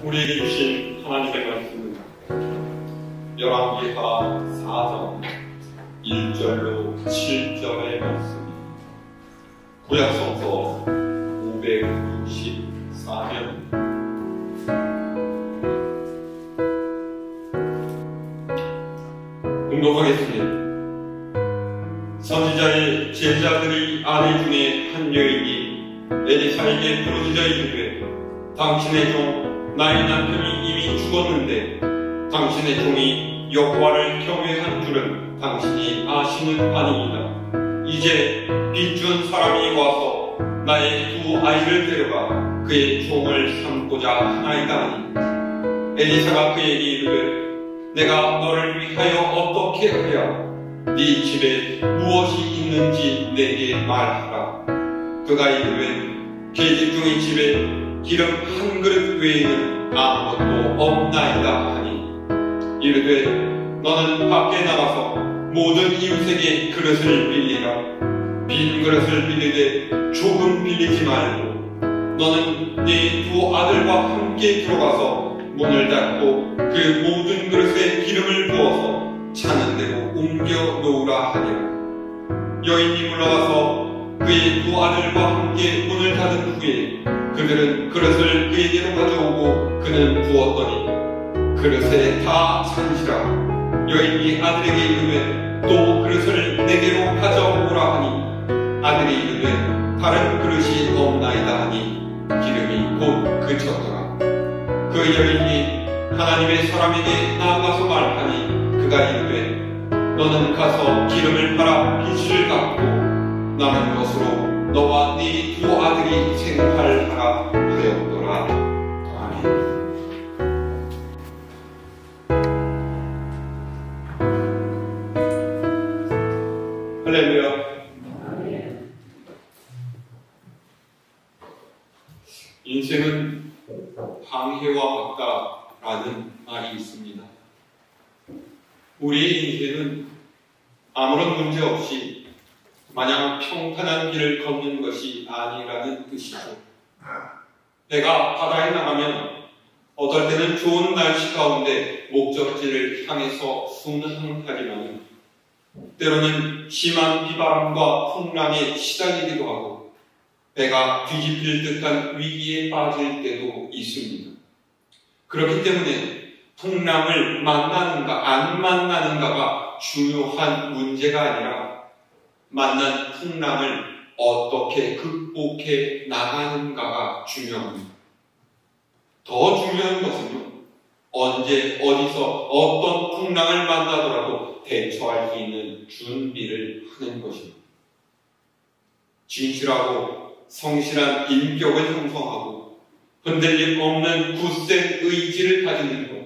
우리에게 주신 하나님의 말씀은 열왕기하 4장 1절로 7절의 말씀입니다. 구약성서 564면 공독하겠습니다. 선지자의 제자들의 아내 중에 한 여인이 엘리사에게 부르짖어 이르되 당신의 종 나의 남편이 이미 죽었는데 당신의 종이 여호와를 경외한 줄은 당신이 아시는 바니이다. 이제 빚준 사람이 와서 나의 두 아이를 데려가 그의 종을 삼고자 하나이다 하니 엘리사가 그에게 이르되 내가 너를 위하여 어떻게 하랴? 네 집에 무엇이 있는지 내게 말하라. 그가 이르되 계집종의 집에 기름 한 그릇 외에는 아무것도 없나이다 하니 이르되 너는 밖에 나가서 모든 이웃에게 그릇을 빌리라. 빈 그릇을 빌리되 조금 빌리지 말고 너는 네 두 아들과 함께 들어가서 문을 닫고 그 모든 그릇에 기름을 부어서 차는 대로 옮겨 놓으라 하니라. 여인이 물러가서 그의 두 아들과 함께 문을 닫은 후에 그들은 그릇을 그에게로 가져오고 그는 부었더니 그릇에 다 찬지라. 여인이 아들에게 이르되 또 그릇을 내게로 가져오라 하니 아들이 이르되 다른 그릇이 없나이다 하니 기름이 곧 그쳤더라. 그 여인이 하나님의 사람에게 나아가서 말하니 그가 이르되 너는 가서 기름을 팔아 빚을 갚고 남은 것으로 너와 네 두 아들이 생활하라 하였더라. 아멘. 할렐루야. 아멘. 인생은 방해와 같다라는 말이 있습니다. 우리의 인생은 아무런 문제 없이 마냥 평탄한 길을 걷는 것이 아니라는 뜻이죠. 배가 바다에 나가면 어떨 때는 좋은 날씨 가운데 목적지를 향해서 순항하지만 때로는 심한 비바람과 풍랑에 시달리기도 하고 배가 뒤집힐 듯한 위기에 빠질 때도 있습니다. 그렇기 때문에 풍랑을 만나는가 안 만나는가가 중요한 문제가 아니라 만난 풍랑을 어떻게 극복해 나가는가가 중요합니다. 더 중요한 것은요, 언제 어디서 어떤 풍랑을 만나더라도 대처할 수 있는 준비를 하는 것입니다. 진실하고 성실한 인격을 형성하고 흔들림 없는 굳센 의지를 가지는 것,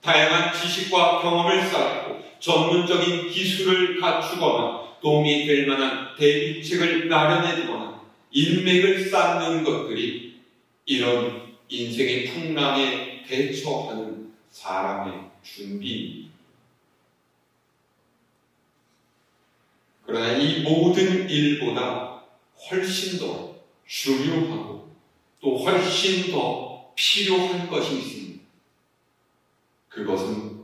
다양한 지식과 경험을 쌓고 전문적인 기술을 갖추거나 도움이 될 만한 대비책을 마련해두거나 인맥을 쌓는 것들이 이런 인생의 풍랑에 대처하는 사람의 준비입니다. 그러나 이 모든 일보다 훨씬 더 중요하고 또 훨씬 더 필요한 것이 있습니다. 그것은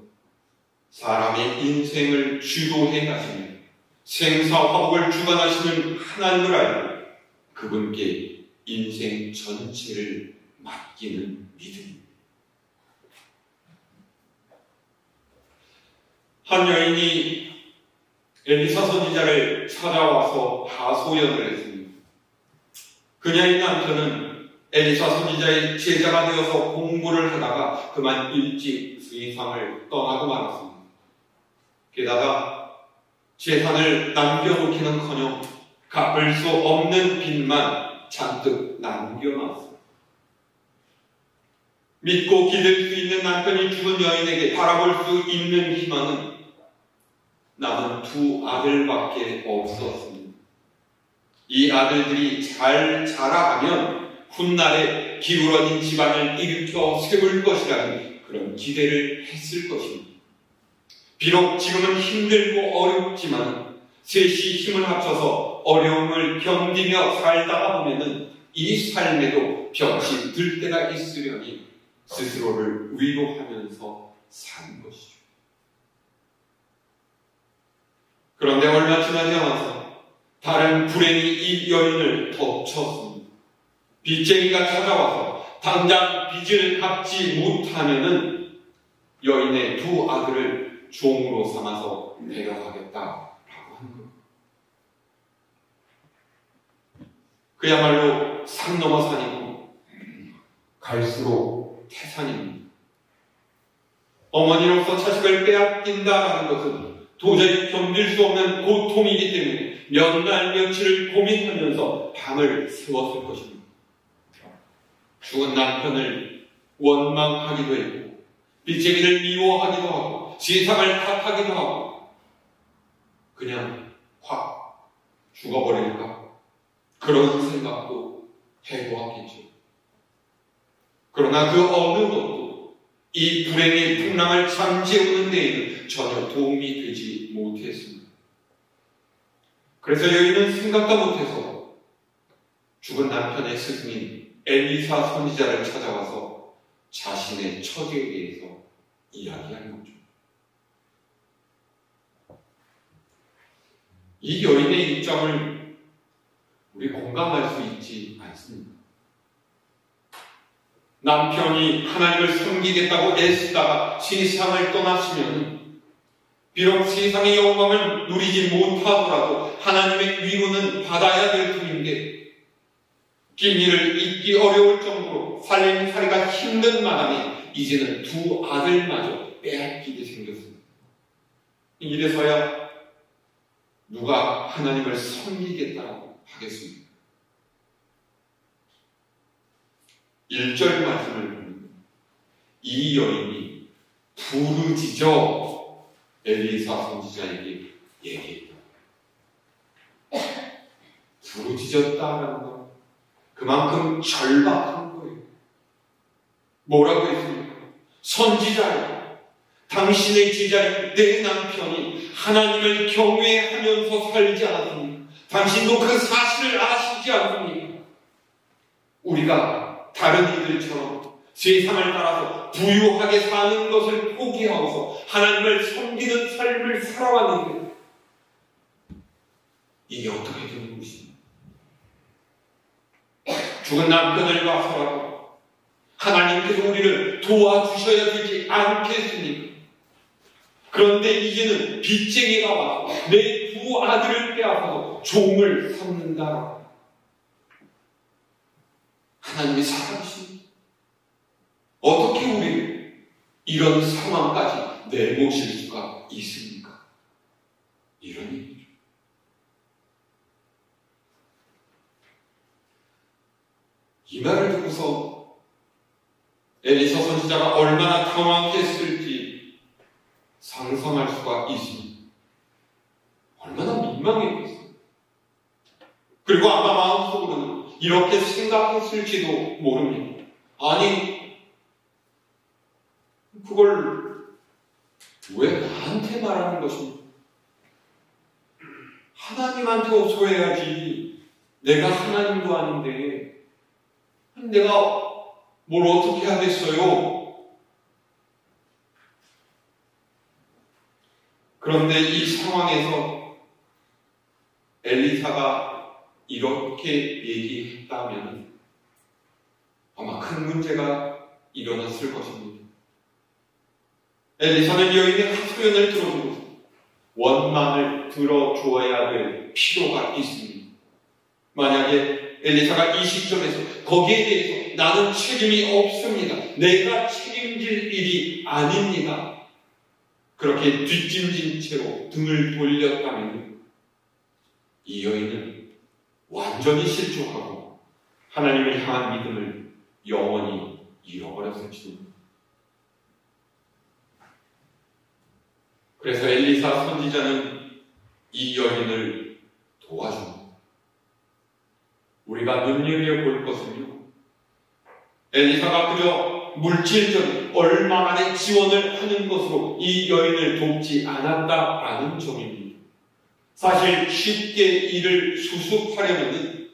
사람의 인생을 주도해 가시는 생사화복을 주관하시는 하나님을 알고 그분께 인생 전체를 맡기는 믿음입니다. 한 여인이 엘리사 선지자를 찾아와서 하소연을 했습니다. 그녀의 남편은 엘리사 선지자의 제자가 되어서 공부를 하다가 그만 일찍 세상을 떠나고 말았습니다. 게다가 재산을 남겨놓기는커녕 갚을 수 없는 빚만 잔뜩 남겨놨습니다. 믿고 기댈 수 있는 남편이 죽은 여인에게 바라볼 수 있는 희망은 남은 두 아들밖에 없었습니다. 이 아들들이 잘 자라가면 훗날에 기울어진 집안을 일으켜 세울 것이라는 그런 기대를 했을 것입니다. 비록 지금은 힘들고 어렵지만 셋이 힘을 합쳐서 어려움을 견디며 살다가 보면은 이 삶에도 볕이 들 때가 있으려니 스스로를 위로하면서 사는 것이죠. 그런데 얼마 지나지 않아서 다른 불행이 이 여인을 덮쳤습니다. 빚쟁이가 찾아와서 당장 빚을 갚지 못하면은 여인의 두 아들을 종으로 삼아서 데려가겠다라고 하는 겁니다. 그야말로 산 넘어 산이고 갈수록 태산입니다. 어머니로서 자식을 빼앗긴다는 것은 도저히 견딜 수 없는 고통이기 때문에 몇 날 며칠을 고민하면서 밤을 새웠을 것입니다. 죽은 남편을 원망하기도 했고 빚쟁이를 미워하기도 하고 세상을 탓하기도 하고 그냥 확 죽어버릴까 그런 생각도 해보았겠죠. 그러나 그 어느 것도 이 불행의 풍랑을 잠재우는 데에는 전혀 도움이 되지 못했습니다. 그래서 여인은 생각도 못해서 죽은 남편의 스승인 엘리사 선지자를 찾아와서 자신의 처지에 대해서 이야기하는 거죠. 이 여인의 입장을 우리 공감할 수 있지 않습니다. 남편이 하나님을 섬기겠다고 애쓰다가 세상을 떠났으면 비록 세상의 영광을 누리지 못하더라도 하나님의 위로는 받아야 될 뿐인데 끼니를 잊기 어려울 정도로 살림살이가 힘든 마당에 이제는 두 아들마저 빼앗기게 생겼습니다. 이래서야 누가 하나님을 섬기겠다고 하겠습니까? 1절 말씀을 보면 이 여인이 부르짖어 엘리사 선지자에게 얘기했다. 부르짖었다라는 건 그만큼 절박한 거예요. 뭐라고 했습니까? 선지자여, 당신의 제자인 내 남편이 하나님을 경외하면서 살지 않았습니까? 당신도 그 사실을 아시지 않습니까? 우리가 다른 이들처럼 세상을 따라서 부유하게 사는 것을 포기하고서 하나님을 섬기는 삶을 살아왔는데 이게 어떻게 되는 것입니까? 죽은 남편을 봐서라도 하나님께서 우리를 도와주셔야 되지 않겠습니까? 그런데 이제는 빚쟁이가 와서 내 두 아들을 빼앗아서 종을 삼는다. 하나님이 사랑하십니다. 어떻게 우리를 이런 상황까지 내모실 수가 있습니까? 이런 얘기죠. 이 말을 듣고서 엘리사 선지자가 얼마나 당황했을지 상상할 수가 있습니다. 얼마나 민망했겠어요. 그리고 아마 마음속으로는 이렇게 생각했을지도 모릅니다. 아니, 그걸 왜 나한테 말하는 것입니까? 하나님한테 호소해야지. 내가 하나님도 아닌데 내가 뭘 어떻게 하겠어요? 그런데 이 상황에서 엘리사가 이렇게 얘기했다면 아마 큰 문제가 일어났을 것입니다. 엘리사는 여인의 하소연을 들어주고 원망을 들어줘야 될 필요가 있습니다. 만약에 엘리사가 이 시점에서 거기에 대해서 나는 책임이 없습니다. 내가 책임질 일이 아닙니다. 그렇게 뒷짐진 채로 등을 돌렸다면 이 여인은 완전히 실족하고 하나님을 향한 믿음을 영원히 잃어버렸을지도 모릅니다. 그래서 엘리사 선지자는 이 여인을 도와줍니다. 우리가 눈여겨볼 것은요, 엘리사가 그저 물질적인 얼마만의 지원을 하는 것으로 이 여인을 돕지 않았다라는 점입니다. 사실 쉽게 이를 수습하려면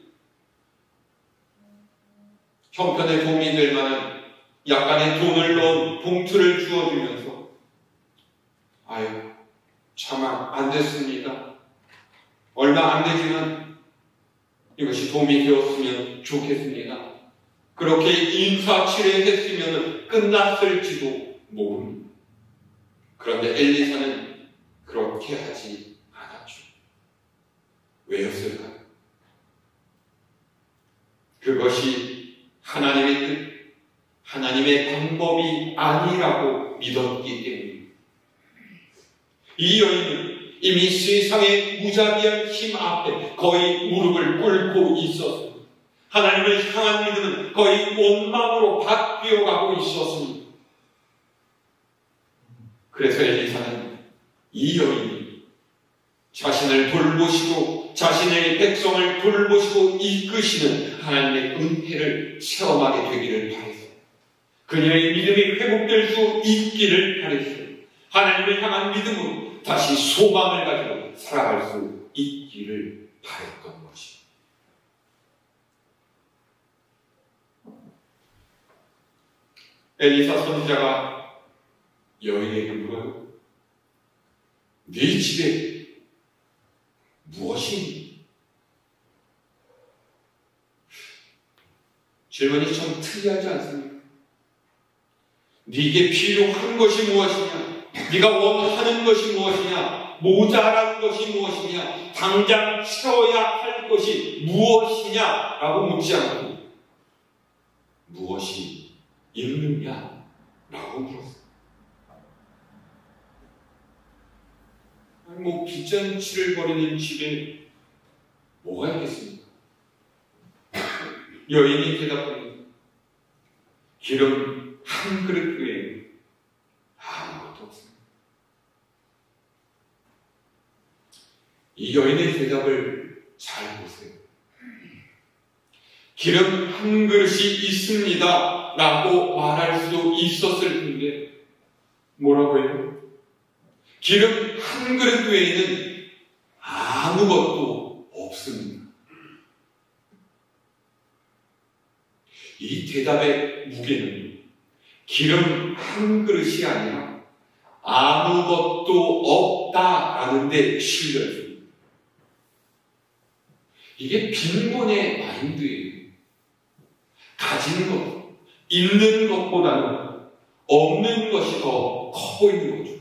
형편에 도움이 될 만한 약간의 돈을 넣은 봉투를 주어주면서 아유, 차마 안 됐습니다. 얼마 안 되지만 이것이 도움이 되었으면 좋겠습니다. 그렇게 인사치레했으면 끝났을지도 모릅니다. 그런데 엘리사는 그렇게 하지 않았죠. 왜였을까요? 그것이 하나님의 뜻, 하나님의 방법이 아니라고 믿었기 때문입니다. 이 여인은 이미 세상의 무자비한 힘 앞에 거의 무릎을 꿇고 있었습니다. 하나님을 향한 믿음은 거의 원망으로 바뀌어가고 있었습니다. 그래서 엘리사는 이 여인이 자신을 돌보시고 자신의 백성을 돌보시고 이끄시는 하나님의 은혜를 체험하게 되기를 바랬어요. 그녀의 믿음이 회복될 수 있기를 바랬어요. 하나님을 향한 믿음으로 다시 소망을 가지고 살아갈 수 있기를 바랬던 것입니다. 엘리사 선지자가 여인에게 물어요. 네 집에 무엇이 있니? 질문이 참 특이하지 않습니까? 네게 필요한 것이 무엇이냐? 네가 원하는 것이 무엇이냐? 모자란 것이 무엇이냐? 당장 채워야 할 것이 무엇이냐? 라고 묻지 않고 무엇이 있느냐? 라고 물었어요. 아니 빚잔치를 벌이는 집에 뭐가 있겠습니까? 여인이 대답합니다. 기름 한 그릇 외에 아무것도 없습니다. 이 여인의 대답을 잘 보세요. 기름 한 그릇이 있습니다 라고 말할 수 있었을 텐데 뭐라고 해요? 기름 한 그릇 외에는 아무것도 없습니다. 이 대답의 무게는 기름 한 그릇이 아니라 아무것도 없다라는 데 실려 있습니다. 이게 빈곤의 마인드예요. 가진 것, 있는 것보다는 없는 것이 더 커 보이는 거죠.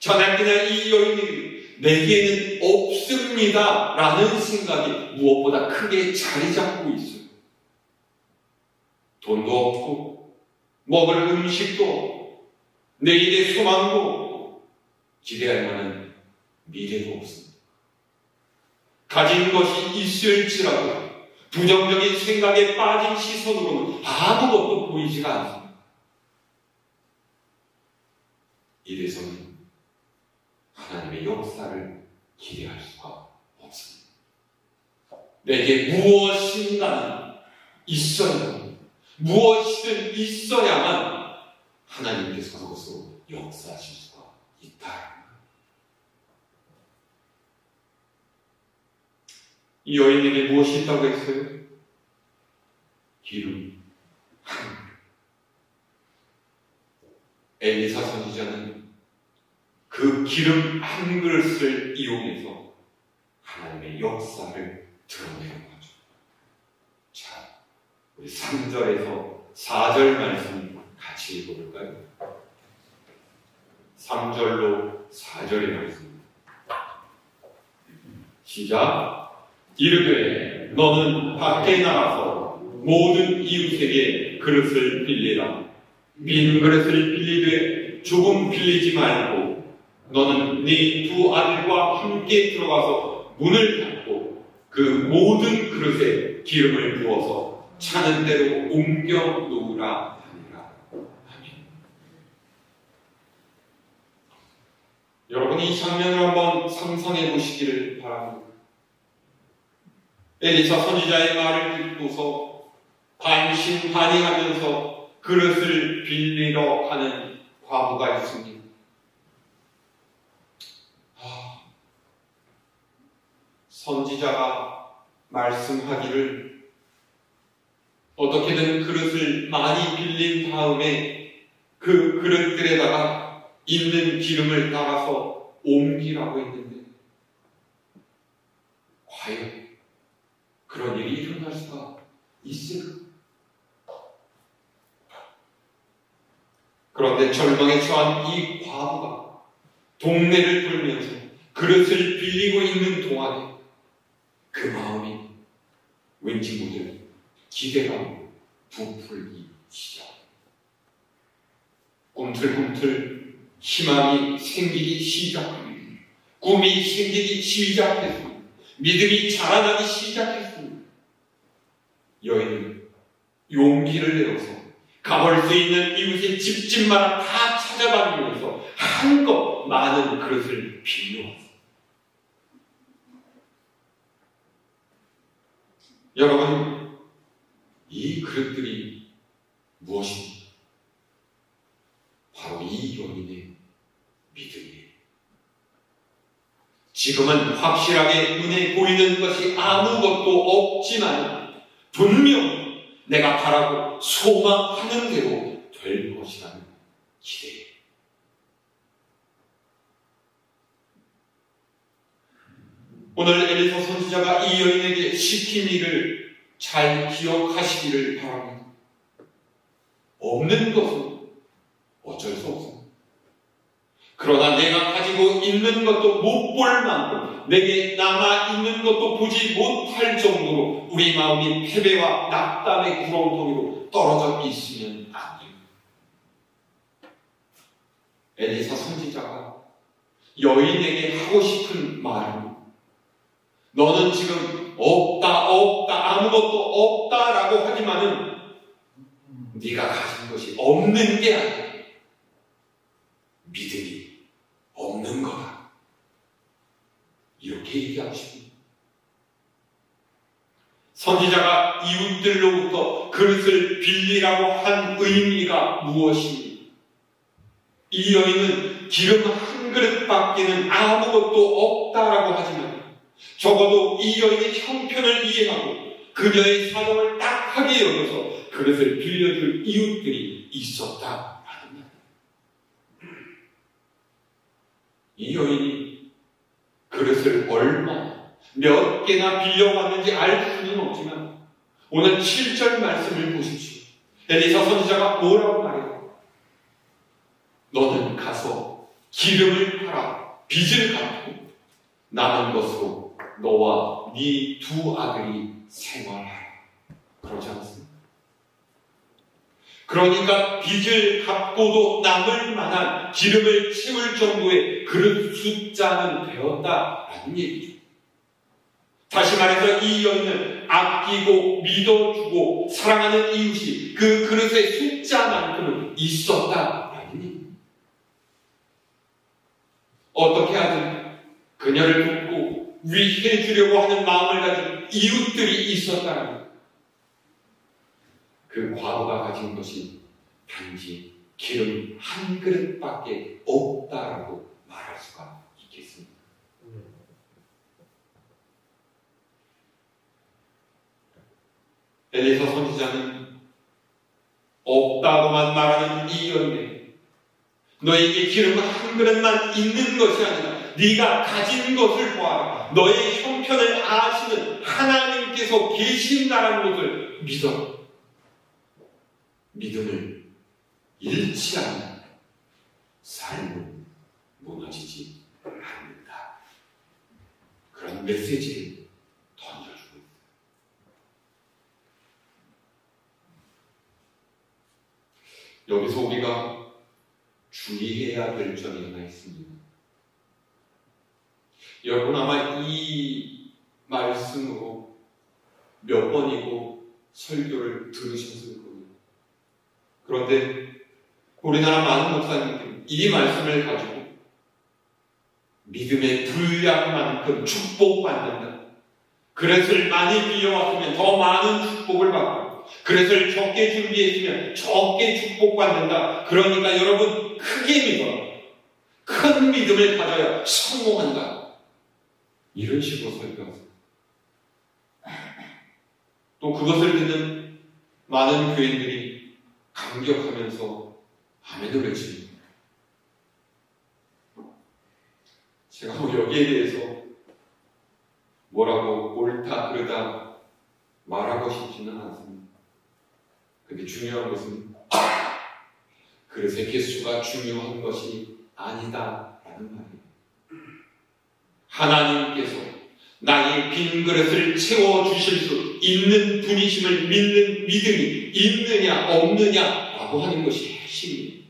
저녁이나 이 여인이 내게는 없습니다 라는 생각이 무엇보다 크게 자리 잡고 있어요. 돈도 없고 먹을 음식도 없고 내일의 소망도 없고 기대할 만한 미래도 없습니다. 가진 것이 있을지라도 부정적인 생각에 빠진 시선으로는 아무것도 보이지가 않습니다. 이래서는 하나님의 역사를 기대할 수가 없습니다. 내게 무엇인가는 있어야 합니다. 무엇이든 있어야만 하나님께서 그것으로 역사하실 수가 있다. 이 여인에게 무엇이 있다고 했어요? 기름 한 그릇. 엘리사 선지자는 그 기름 한 그릇을 이용해서 하나님의 역사를 드러내는 거죠. 자, 우리 3절에서 4절 말씀 같이 읽어볼까요? 3절로 4절의 말씀. 시작. 이르되 너는 밖에 나가서 모든 이웃에게 그릇을 빌리라. 빈 그릇을 빌리되 조금 빌리지 말고 너는 네 두 아들과 함께 들어가서 문을 닫고 그 모든 그릇에 기름을 부어서 차는 대로 옮겨 놓으라 하니라. 아멘. 여러분 이 장면을 한번 상상해 보시기를 바랍니다. 엘리사 선지자의 말을 듣고서 반신반의하면서 그릇을 빌리러 가는 과부가 있습니다. 선지자가 말씀하기를 어떻게든 그릇을 많이 빌린 다음에 그 그릇들에다가 있는 기름을 따라서 옮기라고 했는데 과연 그런 일이 일어날 수가 있을까? 그런데 절망에 처한 이 과부가 동네를 돌면서 그릇을 빌리고 있는 동안에 그 마음이 왠지 모를 기대감으로 부풀기 시작합니다. 꿈틀꿈틀 희망이 생기기 시작합니다. 꿈이 생기기 시작했습니다. 믿음이 자라나기 시작했습니다. 여인은 용기를 내어서 가볼 수 있는 이웃의 집집마다 다 찾아다니면서 한껏 많은 그릇을 빌려왔습니다. 여러분, 이 그릇들이 무엇입니까? 바로 이 여인의 믿음이에요. 지금은 확실하게 눈에 보이는 것이 아무것도 없지만 분명 내가 바라고 소망하는 대로 될 것이라는 기대예요. 오늘 엘리사 선지자가 이 여인에게 시킨 일을 잘 기억하시기를 바랍니다. 없는 것은 어쩔 수 없습니다. 그러나 내가 가지고 있는 것도 못 볼 만큼 내게 남아있는 것도 보지 못할 정도로 우리 마음이 패배와 낙담의 구렁텅이로 떨어져 있으면 안 됩니다. 엘리사 선지자가 여인에게 하고 싶은 말은 너는 지금 없다 아무것도 없다라고 하지만은 네가 가진 것이 없는 게 아니야. 믿음이 없는 거다. 이렇게 얘기하고 싶습니다. 선지자가 이웃들로부터 그릇을 빌리라고 한 의미가 무엇입니까? 이 여인은 기름 한 그릇밖에는 아무것도 없다라고 하지만 적어도 이 여인의 형편을 이해하고 그녀의 사정을 딱하게 여겨서 그릇을 빌려줄 이웃들이 있었다라는 말. 이 여인이 그릇을 얼마나 몇 개나 빌려왔는지 알 수는 없지만 오늘 7절 말씀을 보십시오. 엘리사 선지자가 뭐라고 말해요? 너는 가서 기름을 팔아 빚을 갚고 남은 것으로 너와 네 두 아들이 생활하라. 그러지 않습니까? 그러니까 빚을 갚고도 남을 만한 기름을 채울 정도의 그릇 숫자는 되었다라는 얘기죠. 다시 말해서 이 여인은 아끼고 믿어주고 사랑하는 이웃이 그 그릇의 숫자만큼은 있었다라는 얘기입니다. 어떻게 하든 그녀를 돕고 위해 주려고 하는 마음을 가진 이웃들이 있었다는 그 과부가 가진 것이 단지 기름 한 그릇밖에 없다라고 말할 수가 있겠습니다. 엘리사 선지자는 없다고만 말하는 이 여인에게 너에게 기름 한 그릇만 있는 것이 아니라 네가 가진 것을 보아라. 너의 형편을 아시는 하나님께서 계신다라는 것을 믿어라. 믿음을 잃지 않는 삶은 무너지지 않는다. 그런 메시지를 던져주고 있습니다. 여기서 우리가 주의해야 될 점이 하나 있습니다. 여러분 아마 이 말씀으로 몇 번이고 설교를 들으셨을 겁니다. 그런데 우리나라 많은 목사님들이 이 말씀을 가지고 믿음의 분량만큼 축복받는다. 그릇을 많이 빌려왔으면 더 많은 축복을 받고 그릇을 적게 준비했으면 적게 축복받는다. 그러니까 여러분 크게 믿어라. 큰 믿음을 가져야 성공한다. 이런 식으로 설교하세요. 또 그것을 듣는 많은 교인들이 감격하면서 아멘을 외칩니다. 제가 여기에 대해서 뭐라고 옳다 그르다 말하고 싶지는 않습니다. 근데 중요한 것은 그릇의 개수가 중요한 것이 아니다라는 말이에요. 하나님께서 나의 빈 그릇을 채워주실 수 있는 분이심을 믿는 믿음이 있느냐 없느냐라고 하는 것이 핵심이에요.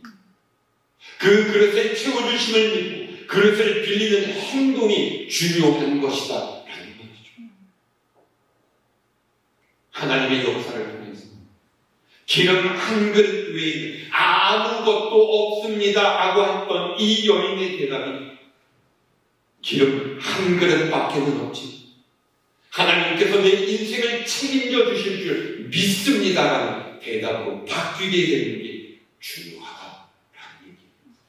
그 그릇에 채워주심을 믿고 그릇을 빌리는 행동이 중요한 것이다 라는 말이죠. 하나님의 역사를 통해서 기름 한 그릇 외에 아무것도 없습니다 라고 했던 이 여인의 대답이 기름 한 그릇밖에는 없지, 하나님께서 내 인생을 책임져 주실 줄 믿습니다라는 대답으로 바뀌게 되는 게 중요하다라는 얘기입니다.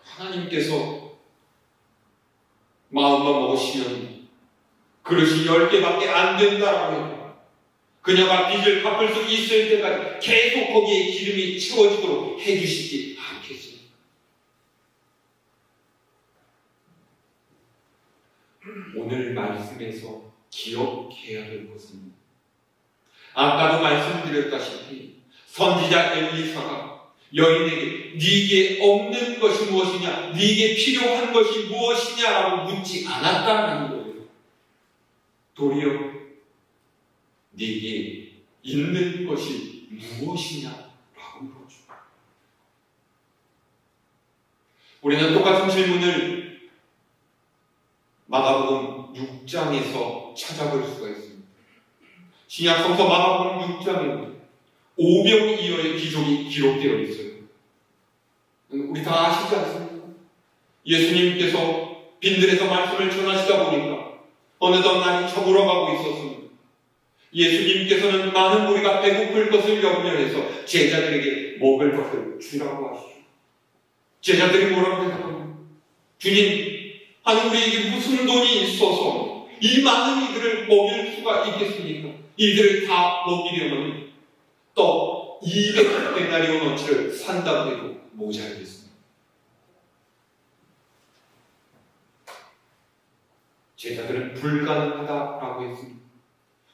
하나님께서 마음만 먹으시면 그릇이 10개밖에 안 된다라고 해요. 그녀가 빚을 갚을 수 있을 때까지 계속 거기에 기름이 채워지도록 해주시지 않겠습니까? 오늘 말씀에서 기억해야 될 것은 아까도 말씀드렸다시피 선지자 엘리사가 여인에게 네게 없는 것이 무엇이냐, 네게 필요한 것이 무엇이냐라고 묻지 않았다는 거예요. 도리어 네게 있는 것이 무엇이냐라고 물어줘. 우리는 똑같은 질문을 마가복음 6장에서 찾아볼 수가 있습니다. 신약 성서 마가복음 6장에 오병이어의 기적이 기록되어 있어요. 우리 다 아시지 않습니까? 예수님께서 빈들에서 말씀을 전하시다 보니까 어느덧 날이 저물어가고 있었습니다. 예수님께서는 많은 무리가 배고플 것을 염려해서 제자들에게 먹을 것을 주라고 하시죠. 제자들이 뭐라고 대답합니까? 주님, 아니 우리에게 무슨 돈이 있어서 이 많은 이들을 먹일 수가 있겠습니까? 이들을 다 먹이려면 떡 200데나리온어치를 산다고 해도 모자라겠습니다. 제자들은 불가능하다라고 했습니다.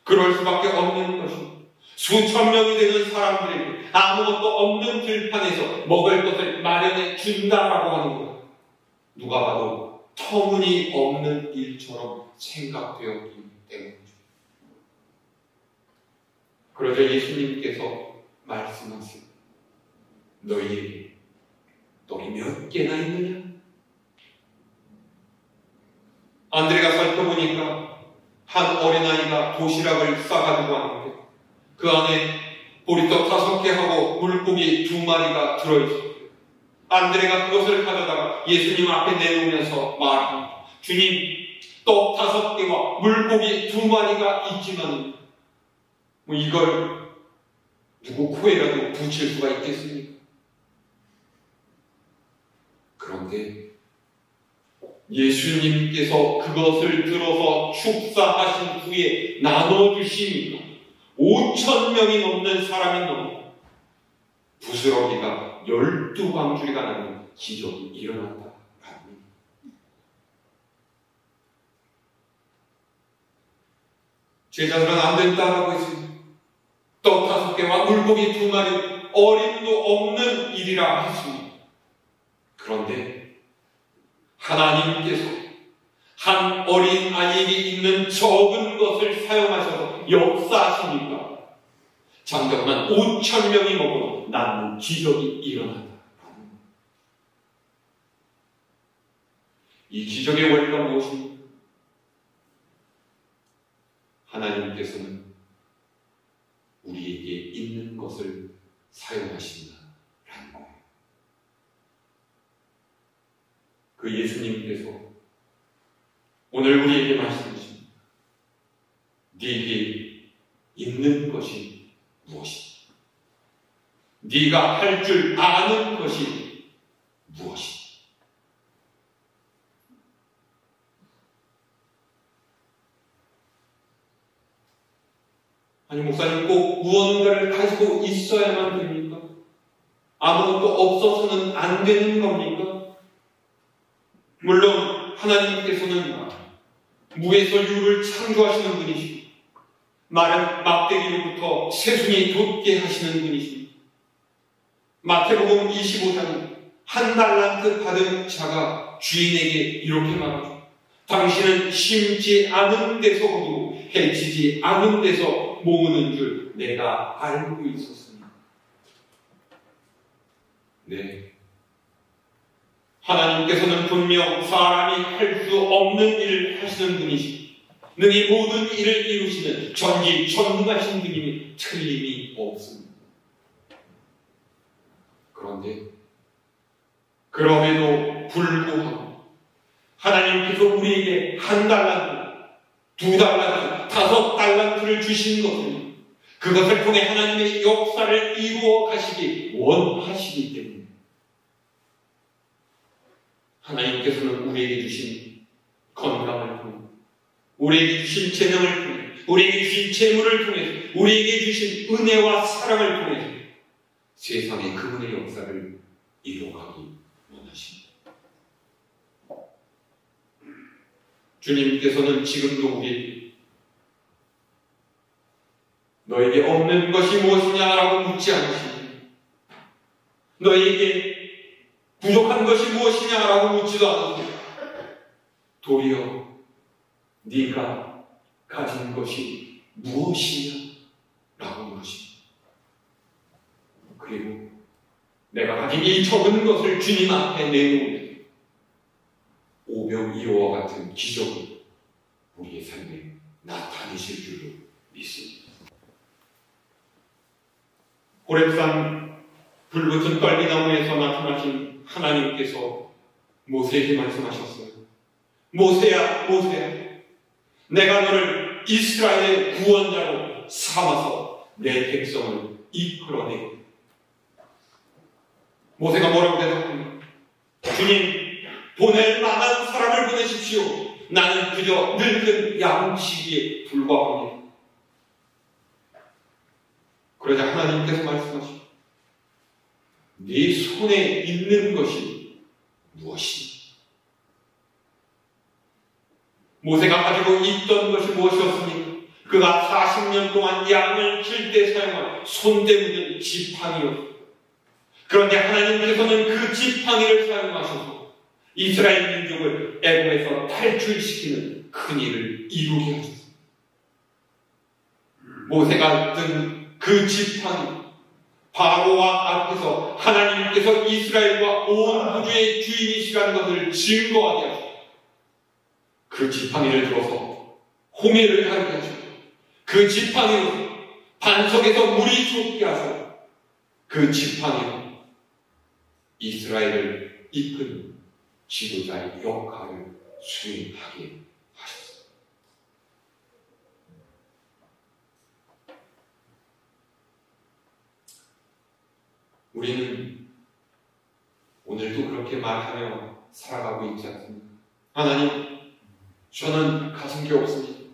그럴 수밖에 없는 것입니다. 수천 명이 되는 사람들에게 아무것도 없는 들판에서 먹을 것을 마련해 준다라고 하는 것, 누가 봐도 터무니없는 일처럼 생각되었기 때문이죠. 그러자 예수님께서 말씀하시고 너희에게 떡이 몇 개나 있느냐? 안드레가 살펴보니까 한 어린아이가 도시락을 싸가지고 왔는데 그 안에 보리떡 5개하고 물고기 2마리가 들어있었어요. 안드레가 그것을 가져다가 예수님 앞에 내놓으면서 말합니다. 주님, 떡 5개와 물고기 2마리가 있지만 이걸 누구 코에라도 붙일 수가 있겠습니까? 그런데 예수님께서 그것을 들어서 축사하신 후에 나눠주시니까 5,000명이 넘는 사람이 넘어 부스러기가 12방주리가 나는 기적이 일어났다. 제자들은 안 된다라고 했습니다. 떡 5개와 물고기 2마리 어림도 없는 일이라 했습니다. 그런데 하나님께서 한 어린 아이에게 있는 적은 것을 사용하셔서 역사하시니까 잠깐만 5,000명이 먹어도 남는 기적이 일어난다. 이 기적의 원리가 무엇입니까? 하나님께서는 우리에게 있는 것을 사용하신다라는 거예요. 그 예수님께서 오늘 우리에게 말씀하십니다. 네게 있는 것이 무엇이냐? 네가 할 줄 아는 것이 무엇이냐? 아니, 목사님 꼭 무언가를 가지고 있어야만 됩니까? 아무것도 없어서는 안 되는 겁니까? 물론 하나님께서는 무에서 유를 창조하시는 분이시고 마른 막대기로부터 새순이 돋게 하시는 분이십니다. 마태복음 25장 한 달란트 받은 자가 주인에게 이렇게 말하죠. 당신은 심지 않은 데서도 해치지 않은 데서 모으는 줄 내가 알고 있었습니다. 네. 하나님께서는 분명 사람이 할 수 없는 일을 하시는 분이시고 능히 모든 일을 이루시는 전지전능하신 분임이 틀림이 없습니다. 그런데 그럼에도 불구하고 하나님께서 우리에게 한 달란트, 두 달란트, 5달란트를 주신 것은 그것을 통해 하나님의 역사를 이루어 가시기 원하시기 때문에 하나님께서는 우리에게 주신 건강을 통해, 우리에게 주신 재능을 통해, 우리에게 주신 재물을 통해, 우리에게 주신 은혜와 사랑을 통해 세상에 그분의 역사를 이루어가기 원하십니다. 주님께서는 지금도 우리에게 너에게 없는 것이 무엇이냐라고 묻지 않으십니다. 너에게 부족한 것이 무엇이냐라고 묻지도 않으시고 도리어 네가 가진 것이 무엇이냐라고 물으십니다. 그리고 내가 가진 이 적은 것을 주님 앞에 내놓으면 오병이어와 같은 기적이 우리의 삶에 나타내실 줄로 믿습니다. 호렙산 불붙은 떨기나무에서 나타나신 하나님께서 모세에게 말씀하셨어요. 모세야, 모세야, 내가 너를 이스라엘의 구원자로 삼아서 내 백성을 이끌어내. 모세가 뭐라고 대답합니까? 주님, 보낼 만한 사람을 보내십시오. 나는 그저 늙은 양치기에 불과합니다. 그러자 하나님께서 말씀하시고 네 손에 있는 것이 무엇이니? 모세가 가지고 있던 것이 무엇이었습니까? 그가 40년 동안 양을 칠 때 사용한 손대 묻은 지팡이였습니다. 그런데 하나님께서는 그 지팡이를 사용하셔서 이스라엘 민족을 애굽에서 탈출시키는 큰 일을 이루게 하셨습니다. 모세가 든 그 지팡이, 바로와 앞에서 하나님께서 이스라엘과 온 우주의 주인이시라는 것을 증거하게 하셨습니다. 그 지팡이를 들어서 홍해를 가르게 하셨고 그 지팡이로 반석에서 물이 솟게 하셔 그 지팡이로 이스라엘을 이끄는 지도자의 역할을 수행하게 하셨습니다. 우리는 오늘도 그렇게 말하며 살아가고 있지 않습니까? 하나님, 저는 가진 게 없습니다.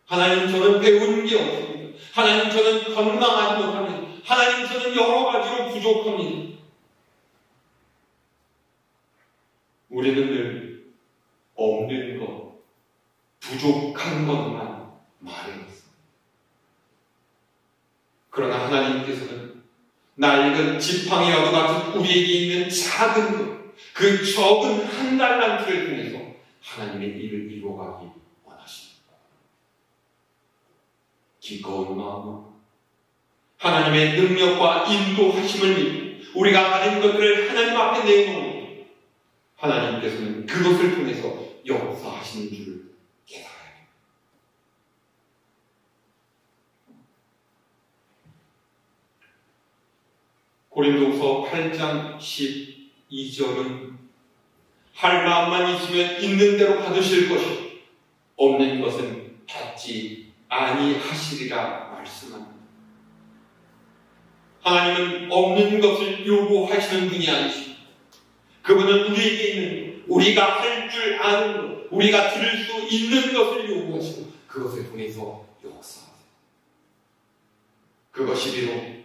하나님, 저는 배운 게 없습니다. 하나님, 저는 건강하지 못합니다. 하나님, 저는 여러 가지로 부족합니다. 우리는 늘 없는 것, 부족한 것만 말해왔습니다. 그러나 하나님께서는 낡은 지팡이와도 같은 우리에게 있는 작은 것, 그 적은 한 달란트를 통해서 하나님의 일을 이루어가기 원하십니다. 기꺼운 마음으로 하나님의 능력과 인도하심을 믿고 우리가 가진 것들을 하나님 앞에 내놓으면 하나님께서는 그것을 통해서 역사하시는 줄을 깨달아야 합니다. 고린도후서 8장 12절은 할 마음만 있으면 있는 대로 받으실 것이요 없는 것은 받지 아니하시리라 말씀합니다. 하나님은 없는 것을 요구하시는 분이 아니십니다. 그분은 우리에게 있는 우리가 할 줄 아는 것, 우리가 들을 수 있는 것을 요구하시고 그것을 통해서 역사하세요. 그것이 비록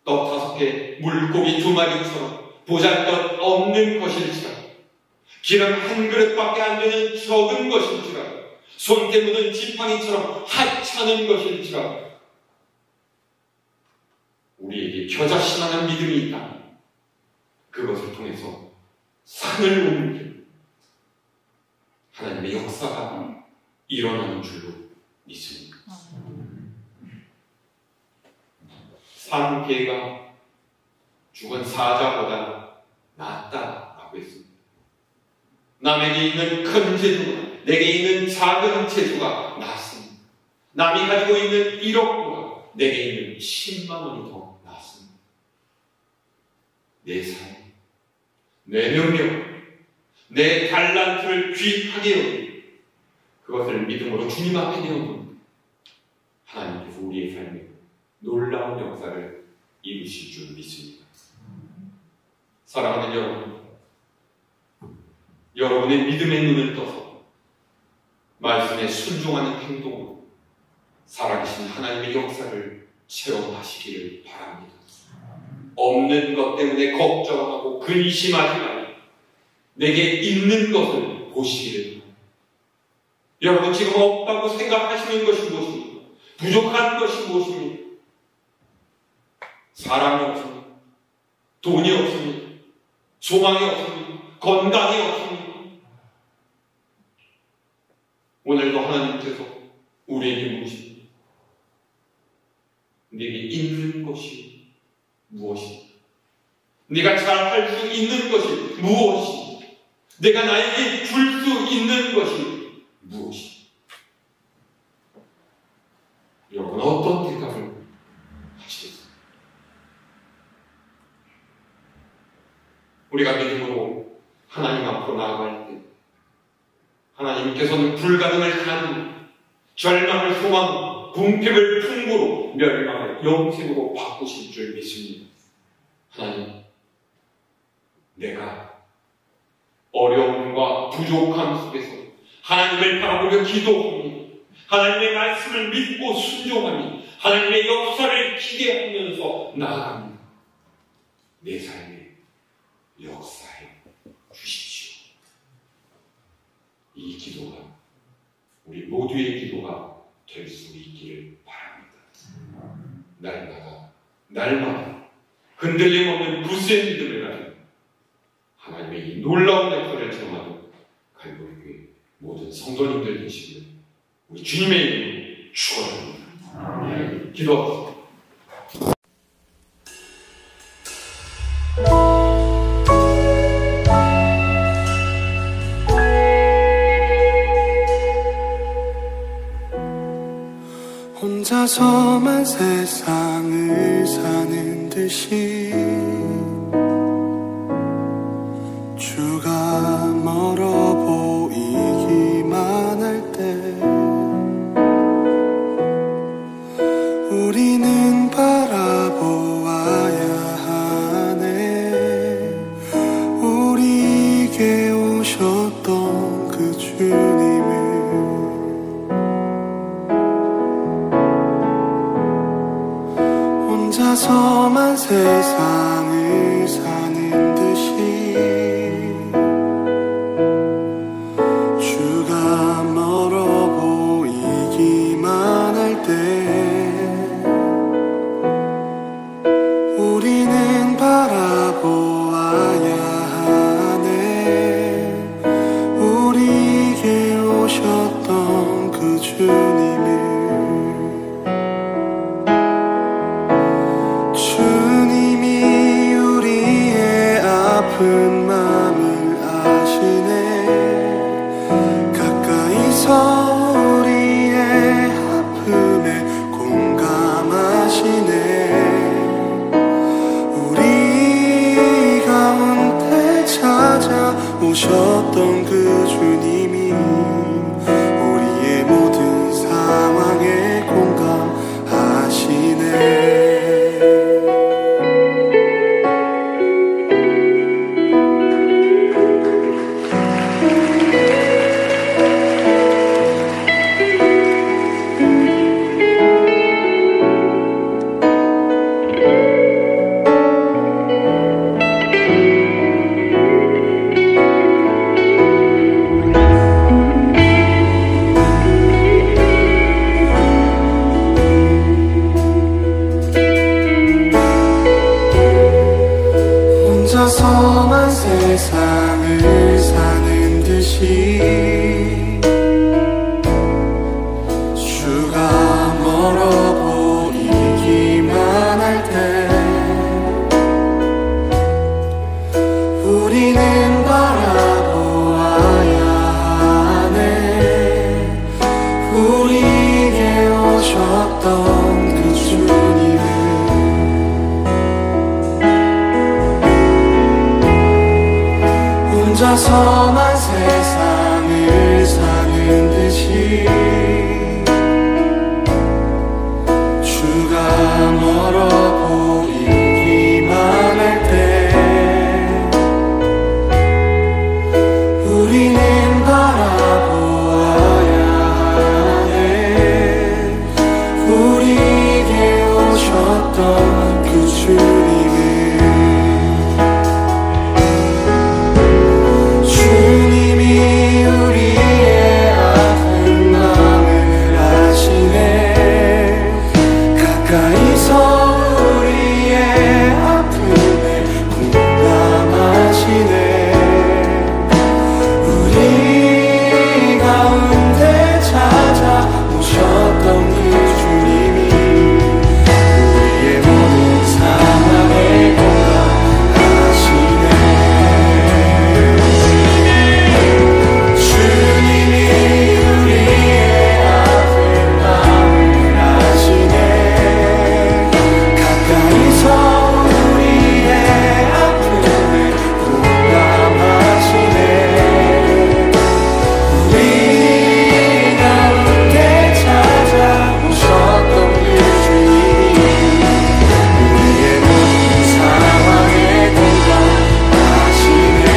떡 5개, 물고기 2마리처럼 보잘것없는 것일지라도, 기름 한 그릇밖에 안 되는 적은 것일지라도, 손때 묻은 지팡이처럼 하찮은 것일지라도, 우리에게 겨자씨만한 믿음이 있다. 그것을 통해서 산을 옮겨 하나님의 역사가 일어나는 줄로 믿습니다. 산 개가 죽은 사자보다 낫다라고 했습니다. 남에게 있는 큰 재주가 내게 있는 작은 재주가 낫습니다. 남이 가지고 있는 1억보다 내게 있는 10만 원이 더 낫습니다. 내 삶, 내 능력, 내 달란트를 귀하게 여기고 그것을 믿음으로 주님 앞에 내어놓는 하나님께서 우리의 삶에 놀라운 역사를 이루실 줄 믿습니다. 사랑하는 여러분, 여러분의 믿음의 눈을 떠서 말씀에 순종하는 행동으로 살아계신 하나님의 역사를 체험하시기를 바랍니다. 없는 것 때문에 걱정하고 근심하지 말고 내게 있는 것을 보시기를 바랍니다. 여러분, 지금 없다고 생각하시는 것이 무엇입니까? 부족한 것이 무엇입니까? 사랑이 없습니까? 돈이 없습니까? 소망이 없습니까? 건강이 없습니까? 오늘도 하나님께서 우리에게 물으십니다. 내게 있는 것이 무엇입니까? 네가 잘 할 수 있는 것이 무엇입니까? 내가 나에게 줄 수 있는 것이 무엇입니까? 여러분, 어떤 대답을 하시겠습니까? 우리가 믿음으로 하나님 앞으로 나아갈 때 하나님께서는 불가능을 가능, 절망을 소망, 궁핍을 풍부로, 멸망을 영생으로 바꾸실 줄 믿습니다. 하나님, 내가 어려움과 부족함 속에서 하나님을 바라보며 기도하며 하나님의 말씀을 믿고 순종하며 하나님의 역사를 기대하면서 나아갑니다. 내 삶에 역사해 주십시오. 이 기도가 우리 모두의 기도가 될 수 있기를 바랍니다. 날마다 흔들림 없는 굳센 믿음을 가지고 하나님의 이 놀라운 역사를 체험하는 갈보리교회 모든 성도님들 되시기를 우리 주님의 이름으로 축원합니다. 기도하겠습니다. 혼자서만 세상을 사는 듯이 주가 멀어 보이기만 할 때 우리는 바라보아야 하네. 우리에게 오셨던 그 주님을 혼자서만 세상을 사는 듯이 주가 멀어 보이기만 할 때 우리는 바라보아야 하네. 우리에게 오셨던 그 주님을 아픈 마음을 아시네. 가까이서 우리의 아픔에 공감하시네. 우리 가운데 찾아오셨던 그 주님이 우리의 모든 상황에 공감하시네. 혼자서만 세상을 사는 듯이 주가 멀어 보이기만 할 때 우리는 바라보아야 하네. 우리에게 오셨던 그 주님을 혼자서만 세상을 사는 듯이 주가 멀어 보이기만 할 때 우리는 바라보아야 하네. 우리에게 오셨던 그 주님을 주님이 우리의 아픈 마음을 아시네. 가까이서 우리의 아픔에 공감하시네. 우리 가운데 찾아오셨던 그 주님이 우리의 모든 상황에 공감하시네. 주님이 우리의 아픈 마음을 아시네. 가까이서 우리의 아픔에 공감하시네. 우리 가운데 찾아오셨던 그 주님이 우리의 모든 상황에 공감하시네.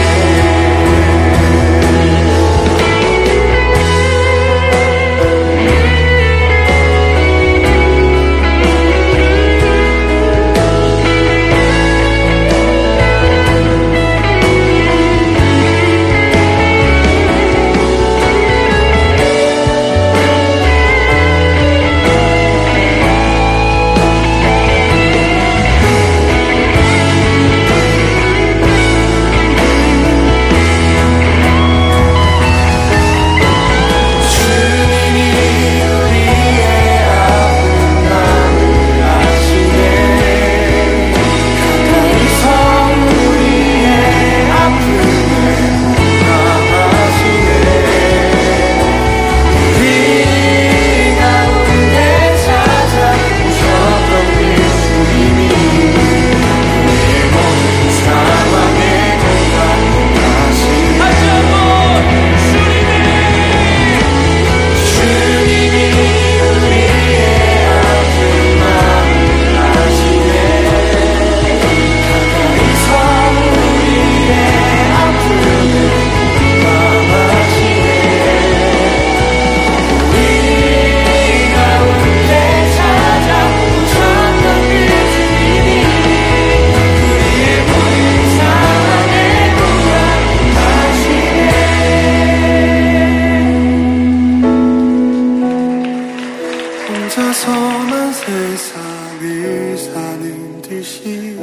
주님이 우리의 아픈 마음을 아시네. 가까이서 우리의 아픔을 공감하시네. 우리 가운데 찾아오셨던 그 주님이 우리의 모든 상황에 공감하시네. 다시 한번 주님이 우리의 아픈 마음을 아시네. 가까이서 우리의 아픔을 공감하시네. 우리 가운데 찾아오셨던 그 주님이 우리의 모든 상황에 공감하시네. 혼자서만 세상을 사는 듯이